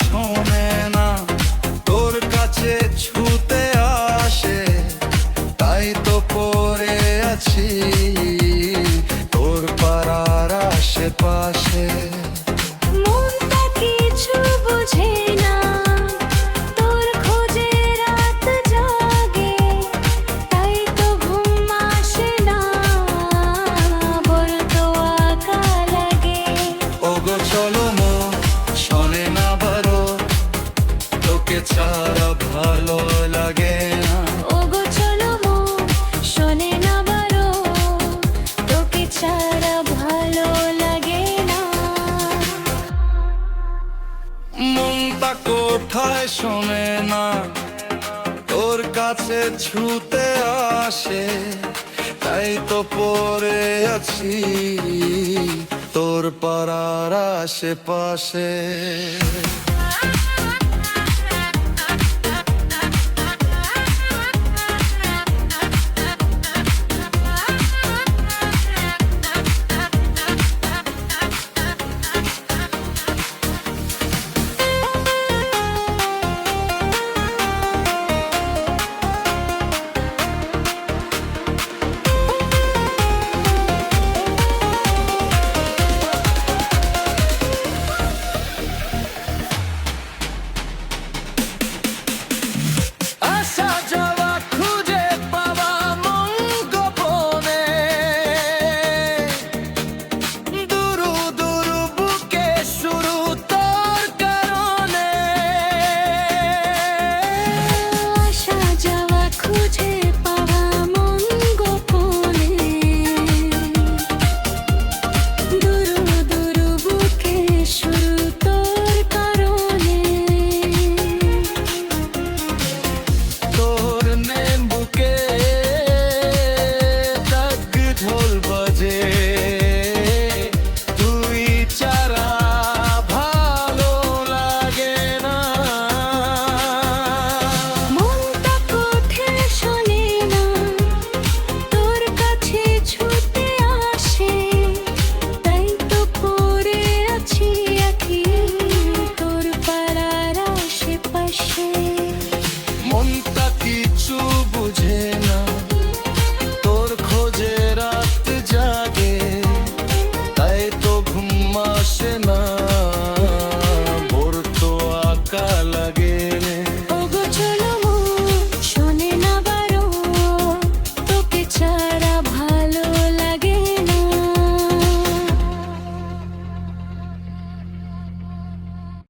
শোনে না তোর কাছে ছুতে আসে, তাই তো পড়ে আছি তোর পাড়ার আশেপাশে। মনটা কিছু বুঝে না, তোর খোঁজে রাত জাগে, তাই তো ঘুম আসে না, বলতো আঁকা লাগে। ওগো চলো মন শোনে না বারো, তোকে ছাড়া ভালো লাগে না। ওগো চলো মন শোনে না বারো, তোকে ছাড়া ভালো লাগে না। মনটা কোথায় শোনে না তোর কাছে ছুতে আসে, তাই তো পড়ে আছি তোর পাড়ার আশেপাশে।